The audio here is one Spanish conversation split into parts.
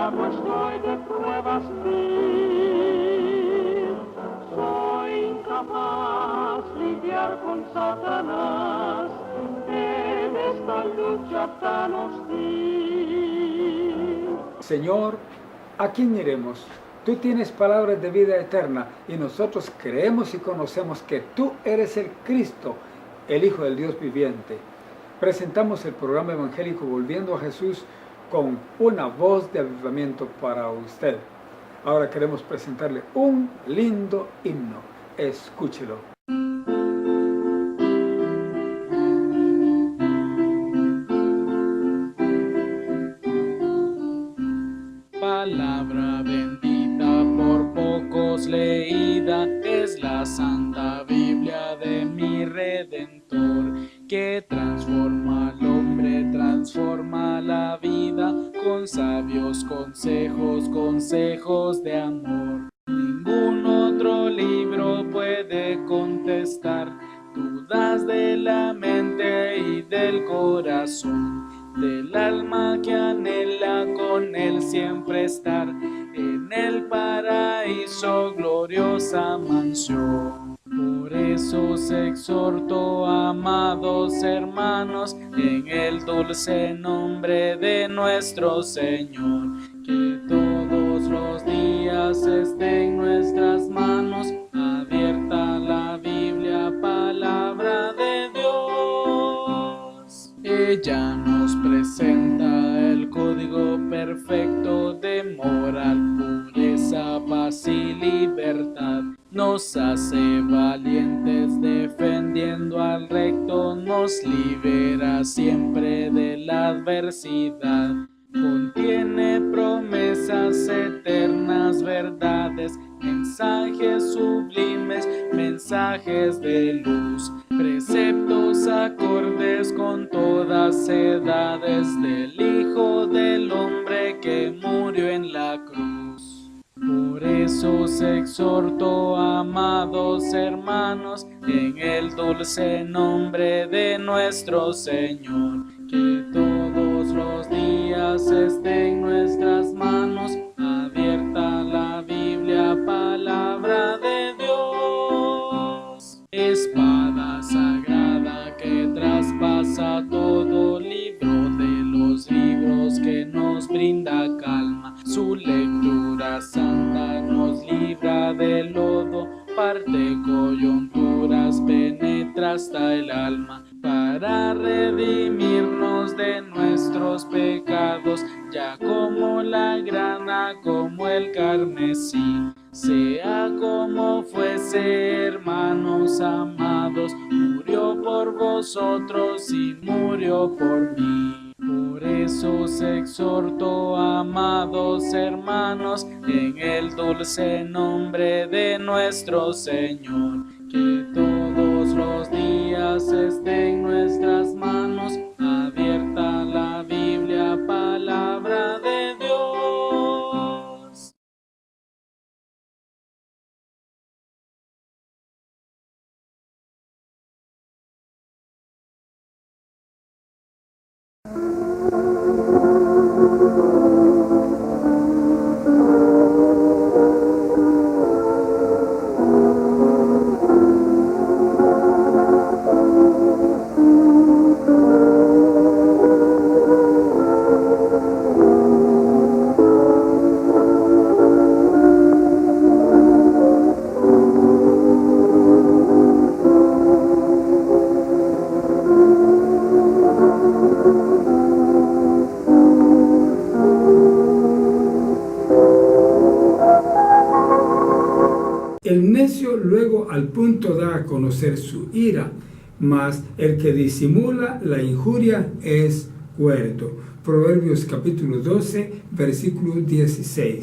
esclavo estoy de pruebas mil. Soy incapaz lidiar con Satanás en esta lucha tan hostil. Señor, ¿a quién iremos? Tú tienes palabras de vida eterna y nosotros creemos y conocemos que tú eres el Cristo, el Hijo del Dios viviente. Presentamos el programa evangélico Volviendo a Jesús con una voz de avivamiento para usted. Ahora queremos presentarle un lindo himno. Escúchelo. Palabra bendita por pocos leída, es la Santa Biblia de mi Redentor, que transforma al hombre, transforma la vida, con sabios consejos, consejos de amor. Ningún otro libro puede contestar dudas de la mente y del corazón, del alma que anhela con él siempre estar, en el paraíso gloriosa mansión. Por eso os exhorto, amados hermanos, en el dulce nombre de nuestro Señor, que todos los días esté en nuestras manos abierta la Biblia, palabra de Dios. Ella nos presenta el código perfecto de moral, pureza, paz y libertad. Nos hace valientes defendiendo al recto, nos libera siempre de la adversidad. Contiene promesas eternas, verdades, mensajes sublimes, mensajes de luz, preceptos acordes con todas edades del Hijo del Hombre que murió en la cruz. Por eso os exhorto, amados hermanos, en el dulce nombre de nuestro Señor, que todos los días esté en nuestras manos abierta la Biblia, palabra de Dios. Espada sagrada que traspasa todo libro de los libros, que nos brinda calma. Su lectura santa nos libra del lodo, parte coyunturas, penetra hasta el alma, para redimirnos de nuestros pecados, ya como la grana, como el carmesí. Sea como fuese, hermanos amados, murió por vosotros y murió por mí. Por eso os exhorto, amados hermanos, en el dulce nombre de nuestro Señor, que todos los días esté en nuestras manos abierta la Biblia, palabra de Dios. El necio luego al punto da a conocer su ira, mas el que disimula la injuria es cuerdo. Proverbios capítulo 12, versículo 16.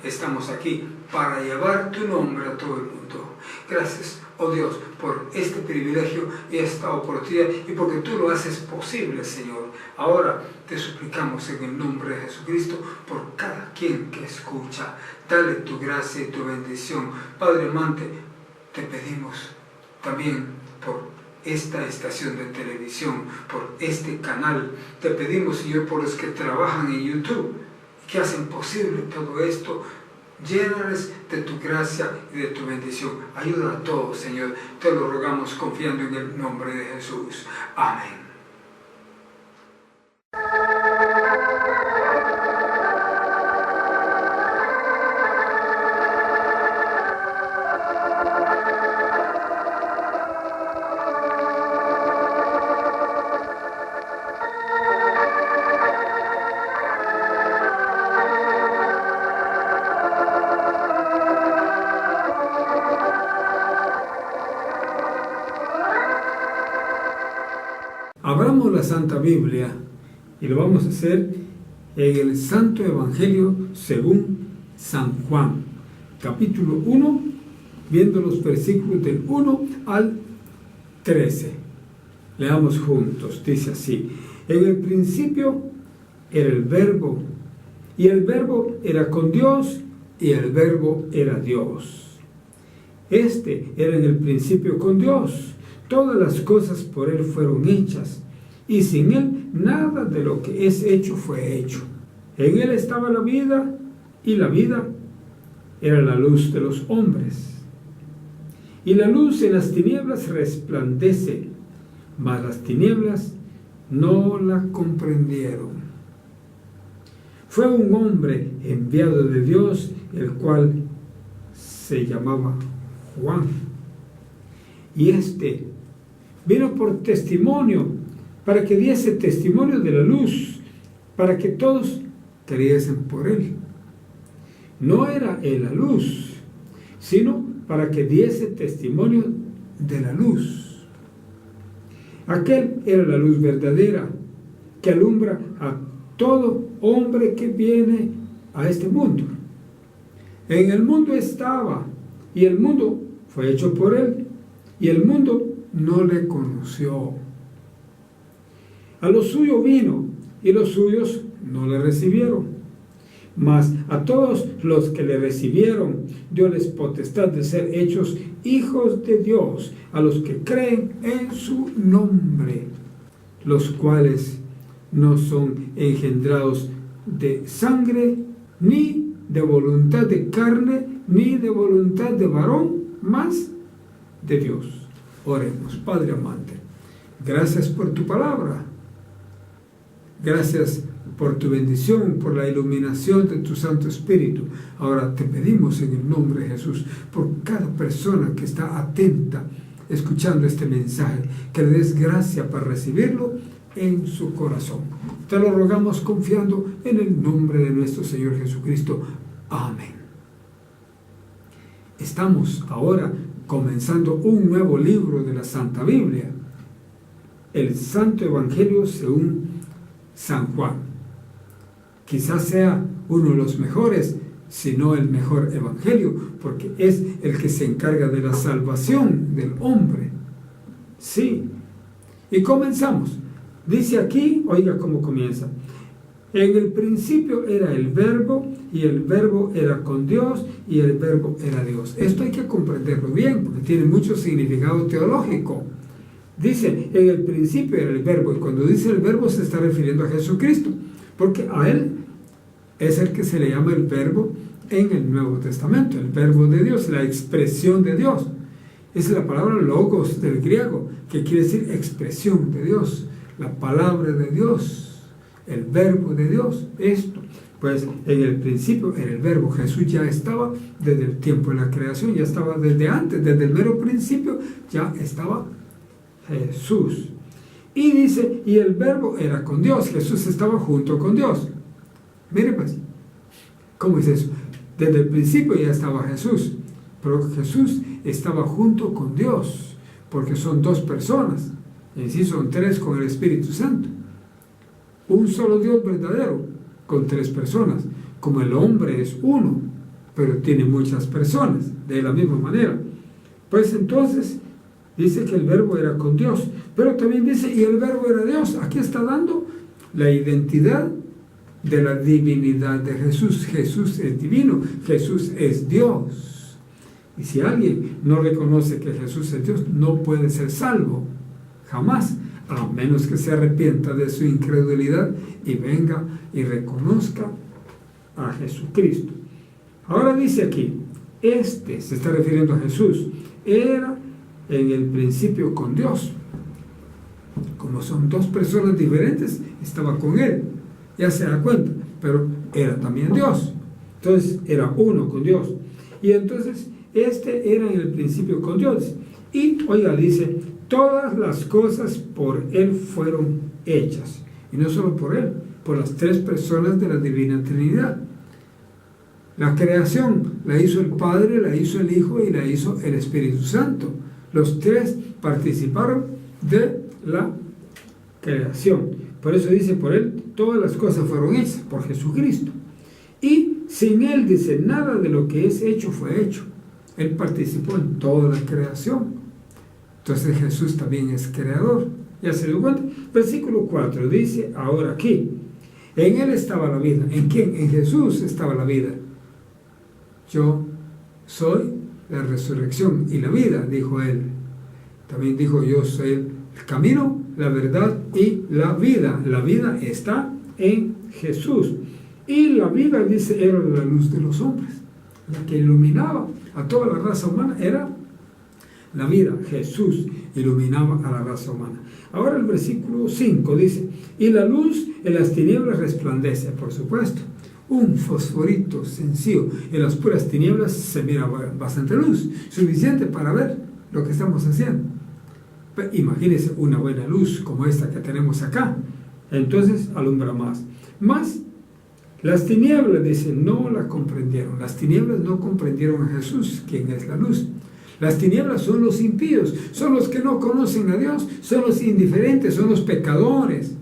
estamos aquí para llevar tu nombre a todo el mundo. Gracias, oh Dios, por este privilegio y esta oportunidad y porque tú lo haces posible, Señor. Ahora te suplicamos en el nombre de Jesucristo por cada quien que escucha. Dale tu gracia y tu bendición. Padre amante, te pedimos también por esta estación de televisión, por este canal. Te pedimos, Señor, por los que trabajan en YouTube, que hacen posible todo esto. Llénales de tu gracia y de tu bendición. Ayuda a todos, Señor. Te lo rogamos confiando en el nombre de Jesús. Amén. Abramos la Santa Biblia y lo vamos a hacer en el Santo Evangelio según San Juan, capítulo 1, viendo los versículos del 1 al 13. Leamos juntos, dice así: en el principio era el Verbo, y el Verbo era con Dios, y el Verbo era Dios. Este era en el principio con Dios. Todas las cosas por Él fueron hechas, y sin Él nada de lo que es hecho fue hecho. En Él estaba la vida, y la vida era la luz de los hombres. Y la luz en las tinieblas resplandece, mas las tinieblas no la comprendieron. Fue un hombre enviado de Dios, el cual se llamaba Juan. Y este vino por testimonio, para que diese testimonio de la luz, para que todos creyesen por él. No era él la luz, sino para que diese testimonio de la luz. Aquel era la luz verdadera, que alumbra a todo hombre que viene a este mundo. En el mundo estaba, y el mundo fue hecho por él, y el mundo no le conoció. A lo suyo vino, y los suyos no le recibieron. Mas a todos los que le recibieron, dioles potestad de ser hechos hijos de Dios, a los que creen en su nombre, los cuales no son engendrados de sangre, ni de voluntad de carne, ni de voluntad de varón, mas de Dios. Oremos. Padre amante, gracias por tu palabra. Gracias por tu bendición, por la iluminación de tu Santo Espíritu. Ahora te pedimos en el nombre de Jesús, por cada persona que está atenta, escuchando este mensaje, que le des gracia para recibirlo en su corazón. Te lo rogamos confiando en el nombre de nuestro Señor Jesucristo. Amén. Estamos ahora comenzando un nuevo libro de la Santa Biblia, el Santo Evangelio según San Juan. Quizás sea uno de los mejores, si no el mejor evangelio, porque es el que se encarga de la salvación del hombre. Sí. Y comenzamos. Dice aquí, oiga cómo comienza: en el principio era el Verbo, y el Verbo era con Dios, y el Verbo era Dios. Esto hay que comprenderlo bien, porque tiene mucho significado teológico. Dice, en el principio era el Verbo, y cuando dice el Verbo se está refiriendo a Jesucristo, porque a Él es el que se le llama el Verbo en el Nuevo Testamento, el Verbo de Dios, la expresión de Dios. Es la palabra logos del griego, que quiere decir expresión de Dios, la palabra de Dios, el Verbo de Dios. Esto, pues en el principio era el Verbo. Jesús ya estaba desde el tiempo de la creación, ya estaba desde antes, desde el mero principio, ya estaba Jesús. Y dice, y el Verbo era con Dios. Jesús estaba junto con Dios. Mire pues, ¿cómo es eso? Desde el principio ya estaba Jesús, pero Jesús estaba junto con Dios, porque son dos personas, en sí son tres con el Espíritu Santo. Un solo Dios verdadero, con tres personas, como el hombre es uno, pero tiene muchas personas, de la misma manera. Pues entonces dice que el verbo era con Dios, pero también dice, y el verbo era Dios. Aquí está dando la identidad de la divinidad de Jesús. Jesús es divino, Jesús es Dios. Y si alguien no reconoce que Jesús es Dios, no puede ser salvo, jamás, a menos que se arrepienta de su incredulidad y venga y reconozca a Jesucristo. Ahora dice aquí, se está refiriendo a Jesús, era en el principio con Dios. Como son dos personas diferentes, estaba con Él, ya se da cuenta, pero era también Dios. Entonces era uno con Dios. Y entonces era en el principio con Dios. Y oiga, dice, todas las cosas por Él fueron hechas. Y no solo por Él, por las tres personas de la Divina Trinidad. La creación la hizo el Padre, la hizo el Hijo y la hizo el Espíritu Santo. Los tres participaron de la creación. Por eso dice, por Él todas las cosas fueron hechas, por Jesucristo. Y sin Él, dice, nada de lo que es hecho fue hecho. Él participó en toda la creación. Entonces Jesús también es creador. ¿Ya se dio cuenta? Versículo 4 dice, ahora aquí, en Él estaba la vida. ¿En quién? En Jesús estaba la vida. Yo soy la resurrección y la vida, dijo Él. También dijo, yo soy el camino, la verdad y la vida. La vida está en Jesús. Y la vida, dice, era la luz de los hombres. La que iluminaba a toda la raza humana era la vida. Jesús iluminaba a la raza humana. Ahora el versículo 5 dice, y la luz en las tinieblas resplandece. Por supuesto, un fosforito sencillo. En las puras tinieblas se mira bastante luz, suficiente para ver lo que estamos haciendo. Pero imagínense una buena luz como esta que tenemos acá. Entonces alumbra más. Más, las tinieblas, dice, no la comprendieron. Las tinieblas no comprendieron a Jesús, quien es la luz. Las tinieblas son los impíos, son los que no conocen a Dios, son los indiferentes, son los pecadores,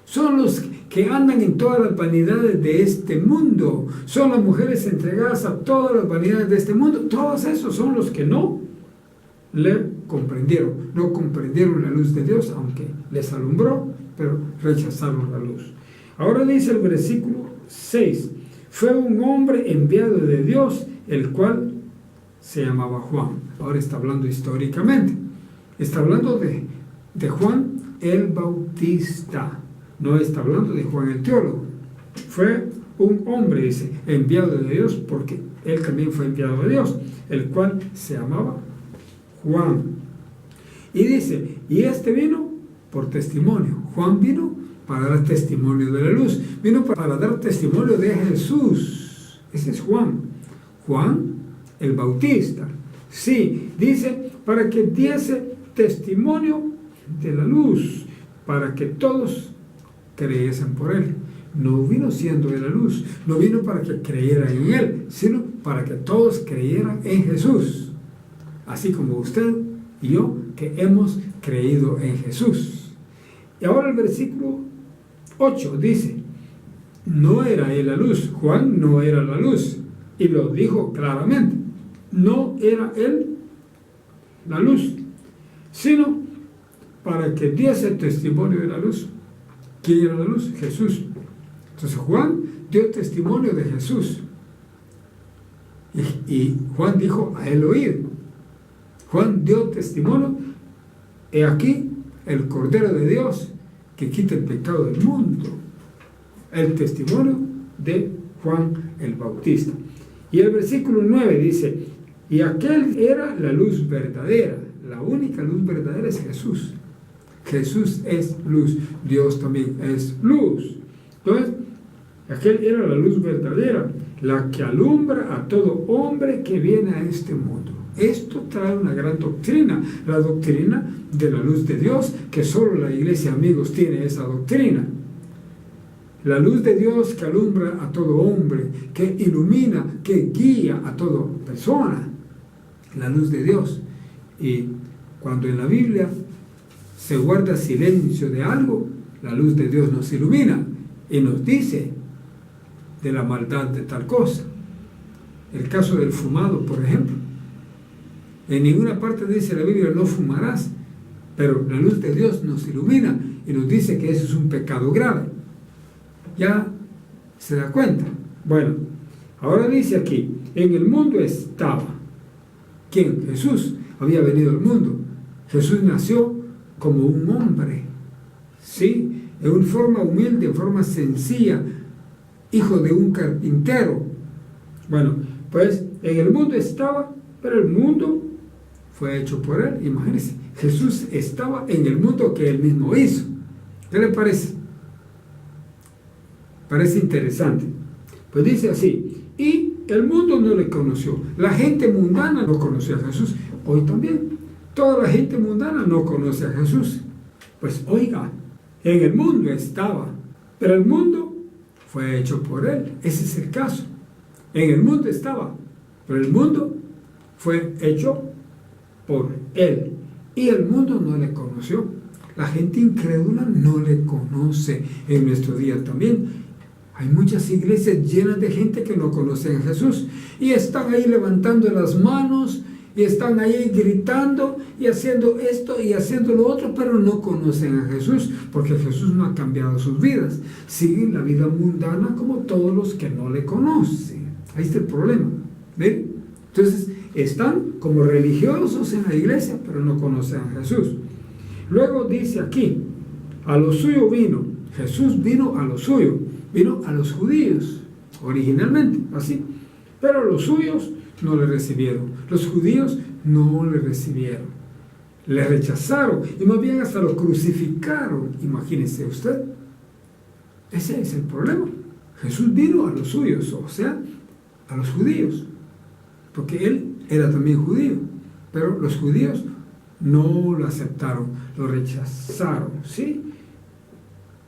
son los que andan en todas las vanidades de este mundo, son las mujeres entregadas a todas las vanidades de este mundo. Todos esos son los que no le comprendieron, no comprendieron la luz de Dios, aunque les alumbró, pero rechazaron la luz. Ahora dice el versículo 6, fue un hombre enviado de Dios, el cual se llamaba Juan. Ahora está hablando históricamente, está hablando de Juan el Bautista, no está hablando de Juan el teólogo. Fue un hombre, dice, enviado de Dios, porque él también fue enviado de Dios, el cual se llamaba Juan. Y dice, y este vino por testimonio. Juan vino para dar testimonio de la luz, vino para dar testimonio de Jesús. Ese es Juan. Juan el Bautista. Sí, dice, para que diese testimonio de la luz, para que todos creyesen por él. No vino siendo de la luz, no vino para que creyeran en él, sino para que todos creyeran en Jesús. Así como usted y yo, que hemos creído en Jesús. Y ahora el versículo 8 dice, no era él la luz. Juan no era la luz, y lo dijo claramente. No era él la luz, sino para que diese testimonio de la luz. ¿Quién era la luz? Jesús. Entonces Juan dio testimonio de Jesús. Y Juan dijo a él oír. Juan dio testimonio. He aquí el Cordero de Dios que quita el pecado del mundo. El testimonio de Juan el Bautista. Y el versículo 9 dice, y aquel era la luz verdadera. La única luz verdadera es Jesús. Jesús es luz. Dios también es luz. Entonces, aquel era la luz verdadera, la que alumbra a todo hombre que viene a este mundo. Esto trae una gran doctrina, la doctrina de la luz de Dios, que solo la iglesia, amigos, tiene esa doctrina. La luz de Dios que alumbra a todo hombre, que ilumina, que guía a toda persona. La luz de Dios. Y cuando en la Biblia se guarda silencio de algo, la luz de Dios nos ilumina y nos dice de la maldad de tal cosa. El caso del fumado, por ejemplo. En ninguna parte dice la Biblia no fumarás, pero la luz de Dios nos ilumina y nos dice que eso es un pecado grave. ¿Ya se da cuenta? Bueno, ahora dice aquí, en el mundo estaba. ¿Quién? Jesús había venido al mundo. Jesús nació como un hombre, ¿sí? En forma humilde, en forma sencilla, hijo de un carpintero. Bueno, pues en el mundo estaba, pero el mundo fue hecho por él. Imagínense, Jesús estaba en el mundo que él mismo hizo. ¿Qué le parece? Parece interesante. Pues dice así, y el mundo no le conoció. La gente mundana no conoció a Jesús. Hoy también, toda la gente mundana no conoce a Jesús. Pues oiga, en el mundo estaba, pero el mundo fue hecho por él. Ese es el caso. En el mundo estaba, pero el mundo fue hecho por él. Y el mundo no le conoció. La gente incrédula no le conoce. En nuestro día también hay muchas iglesias llenas de gente que no conocen a Jesús y están ahí levantando las manos y están ahí gritando y haciendo esto y haciendo lo otro, pero no conocen a Jesús porque Jesús no ha cambiado sus vidas. Siguen la vida mundana como todos los que no le conocen. Ahí está el problema. ¿Ven? Entonces están como religiosos en la iglesia, pero no conocen a Jesús. Luego dice aquí, a lo suyo vino. Jesús vino a lo suyo. Vino a los judíos, originalmente, así. Pero los suyos no le recibieron. Los judíos no le recibieron. Le rechazaron y más bien hasta lo crucificaron. Imagínese usted. Ese es el problema. Jesús vino a los suyos, o sea, a los judíos. Porque él era también judío. Pero los judíos no lo aceptaron, lo rechazaron, ¿sí?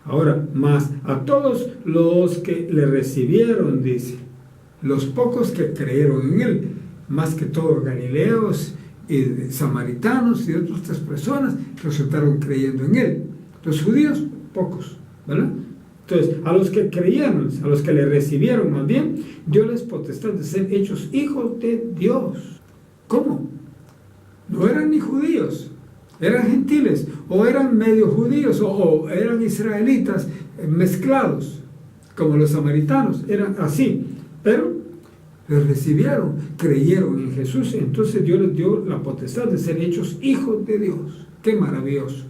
Ahora, más a todos los que le recibieron, dice, los pocos que creyeron en él, más que todos galileos y samaritanos y otras personas resultaron creyendo en él. Los judíos, pocos, ¿verdad? Entonces, a los que creyeron, a los que le recibieron más bien, dio les potestad de ser hechos hijos de Dios. ¿Cómo? No eran ni judíos, eran gentiles, o eran medio judíos, o eran israelitas mezclados, como los samaritanos, eran así, pero les recibieron, creyeron en Jesús, entonces Dios les dio la potestad de ser hechos hijos de Dios. ¡Qué maravilloso!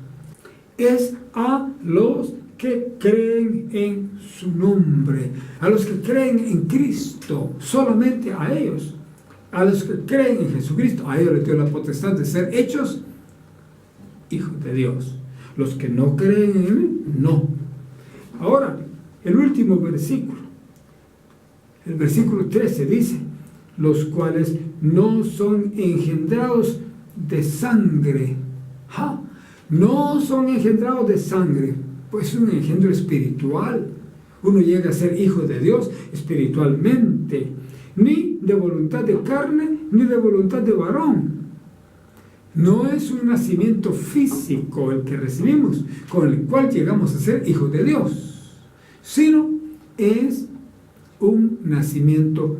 Es a los que creen en su nombre, a los que creen en Cristo, solamente a ellos, a los que creen en Jesucristo, a ellos les dio la potestad de ser hechos hijos de Dios. Los que no creen en él, no. Ahora, el último versículo, el versículo 13 dice, los cuales no son engendrados de sangre. ¡Ja! No son engendrados de sangre, pues es un engendro espiritual. Uno llega a ser hijo de Dios espiritualmente, ni de voluntad de carne, ni de voluntad de varón. No es un nacimiento físico el que recibimos, con el cual llegamos a ser hijos de Dios, sino es un nacimiento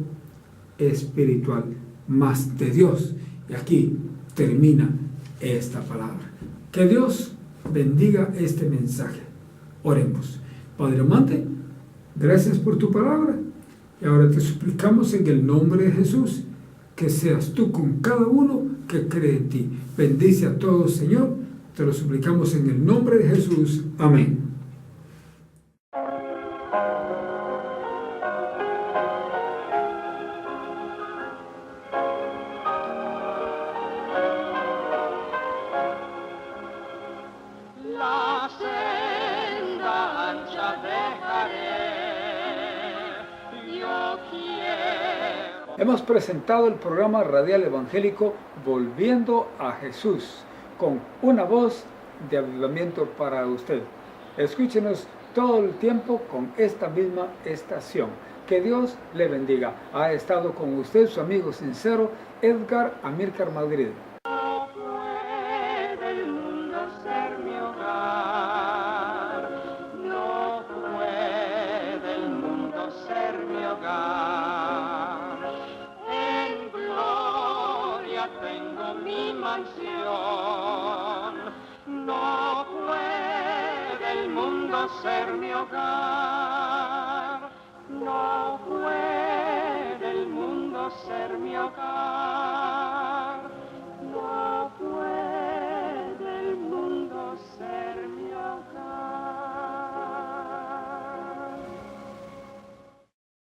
espiritual, más de Dios. Y aquí termina esta palabra. Que Dios bendiga este mensaje. Oremos. Padre amante, gracias por tu palabra. Y ahora te suplicamos en el nombre de Jesús, que seas tú con cada uno que cree en ti. Bendice a todos, Señor. Te lo suplicamos en el nombre de Jesús. Amén. La senda ancha dejaré, yo quiero. Hemos presentado el programa radial evangélico Volviendo a Jesús, con una voz de avivamiento para usted. Escúchenos todo el tiempo con esta misma estación. Que Dios le bendiga. Ha estado con usted su amigo sincero, Edgar Amílcar Madrid. No puede el mundo ser mi hogar, no puede el mundo ser mi hogar. mansión. No puede el mundo ser mi hogar. No puede el mundo ser mi hogar.